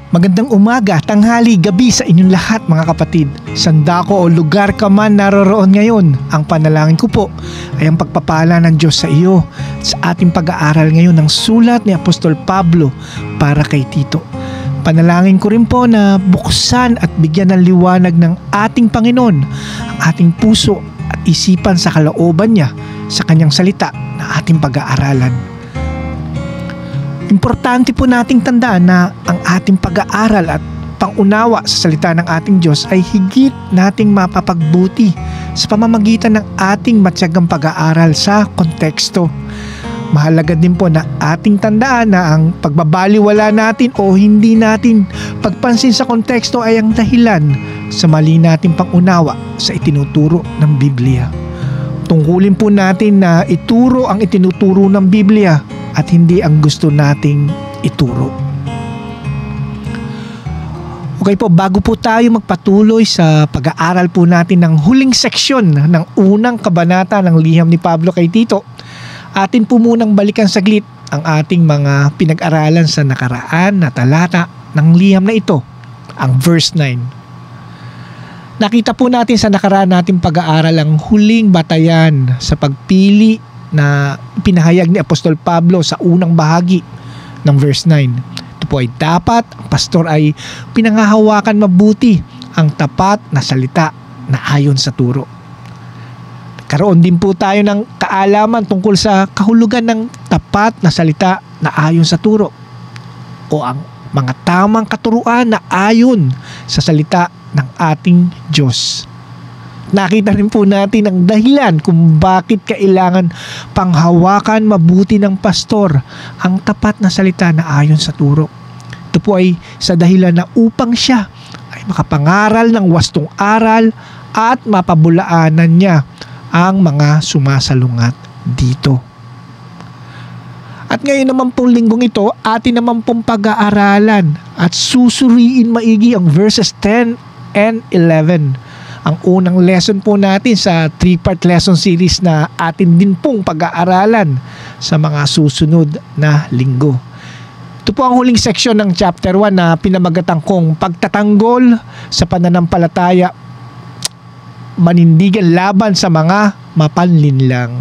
Magandang umaga, tanghali, gabi sa inyong lahat mga kapatid. Sandako o lugar ka man naroroon ngayon, ang panalangin ko po ay ang pagpapala ng Diyos sa iyo sa ating pag-aaral ngayon ng sulat ni Apostol Pablo para kay Tito. Panalangin ko rin po na buksan at bigyan ng liwanag ng ating Panginoon ang ating puso at isipan sa kalooban niya sa kanyang salita na ating pag-aaralan. Importante po nating tandaan na ang ating pag-aaral at pangunawa sa salita ng ating Diyos ay higit nating mapapagbuti sa pamamagitan ng ating matyagang pag-aaral sa konteksto. Mahalaga din po na ating tandaan na ang pagbabaliwala natin o hindi natin pagpansin sa konteksto ay ang dahilan sa mali nating pangunawa sa itinuturo ng Biblia. Tungkulin po natin na ituro ang itinuturo ng Biblia at hindi ang gusto nating ituro. Okay po, bago po tayo magpatuloy sa pag-aaral po natin ng huling seksyon ng unang kabanata ng liham ni Pablo kay Tito, atin po munang balikan saglit ang ating mga pinag-aralan sa nakaraan na talata ng liham na ito, ang verse 9. Nakita po natin sa nakaraan nating pag-aaral ang huling batayan sa pagpili na pinahayag ni Apostol Pablo sa unang bahagi ng verse 9. Ito po ay dapat ang pastor ay pinangahawakan mabuti ang tapat na salita na ayon sa turo. Karoon din po tayo ng kaalaman tungkol sa kahulugan ng tapat na salita na ayon sa turo o ang mga tamang katuruan na ayon sa salita ng ating Diyos. Nakita rin po natin ang dahilan kung bakit kailangan panghawakan mabuti ng pastor ang tapat na salita na ayon sa turo. Ito po ay sa dahilan na upang siya ay makapangaral ng wastong aral at mapabulaanan niya ang mga sumasalungat dito. At ngayon naman pong linggong ito, atin naman pong pag-aaralan at susuriin maigi ang verses 10 and 11. Ang unang lesson po natin sa 3-part lesson series na atin din pong pag-aaralan sa mga susunod na linggo. Ito po ang huling seksyon ng chapter 1 na pinamagatang kong pagtatanggol sa pananampalataya, manindigan laban sa mga mapanlinlang.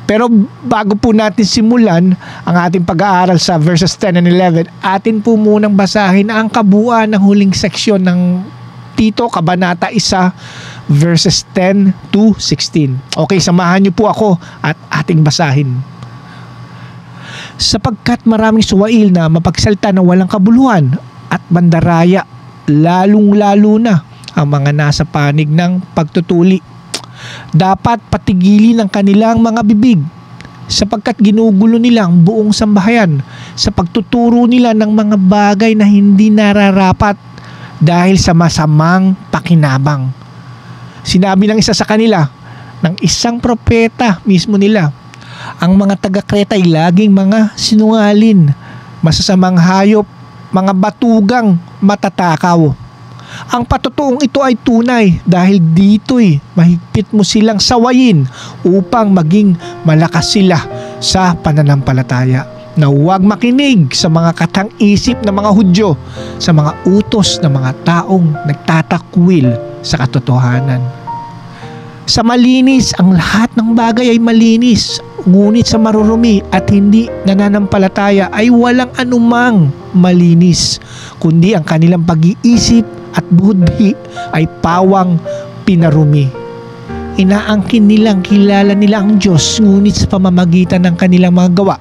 Pero bago po natin simulan ang ating pag-aaral sa verses 10 and 11, atin po munang basahin ang kabuuan ng huling seksyon ng Tito, Kabanata 1, verses 10 to 16. Okay, samahan niyo po ako at ating basahin. Sapagkat maraming suwail na mapagsalita na walang kabuluhan at mandaraya, lalong-lalo na ang mga nasa panig ng pagtutuli. Dapat patigilin ang kanilang mga bibig sapagkat ginugulo nila ang buong sambahayan sa pagtuturo nila ng mga bagay na hindi nararapat dahil sa masamang pakinabang. Sinabi ng isa sa kanila, ng isang propeta mismo nila, ang mga taga-Kreta ay laging mga sinungalin, masasamang hayop, mga batugang matatakaw. Ang patutuong ito ay tunay dahil dito'y mahigpit mo silang sawayin upang maging malakas sila sa pananampalataya, na huwag makinig sa mga katang-isip ng mga Hudyo, sa mga utos ng mga taong nagtatakwil sa katotohanan. Sa malinis, ang lahat ng bagay ay malinis, ngunit sa marurumi at hindi nananampalataya ay walang anumang malinis, kundi ang kanilang pag-iisip at budhi ay pawang pinarumi. Inaangkin nilang kilala nila ang Diyos, ngunit sa pamamagitan ng kanilang mga gawa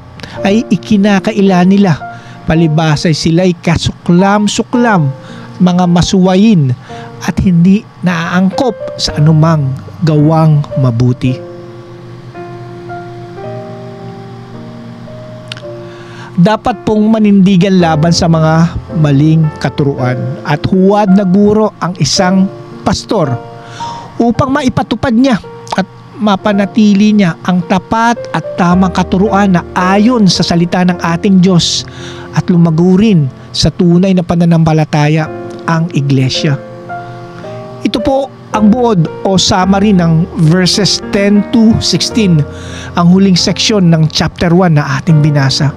ay ikinakaila nila. Palibasay sila'y kasuklam-suklam, mga masuwayin at hindi naaangkop sa anumang gawang mabuti. Dapat pong manindigan laban sa mga maling katuruan at huwad na guro ang isang pastor upang maipatupad niya at mapanatili niya ang tapat at tamang katuruan na ayon sa salita ng ating Diyos at lumagurin sa tunay na pananampalataya ang iglesia. Ito po ang buod o summary ng verses 10 to 16, ang huling seksyon ng chapter 1 na ating binasa.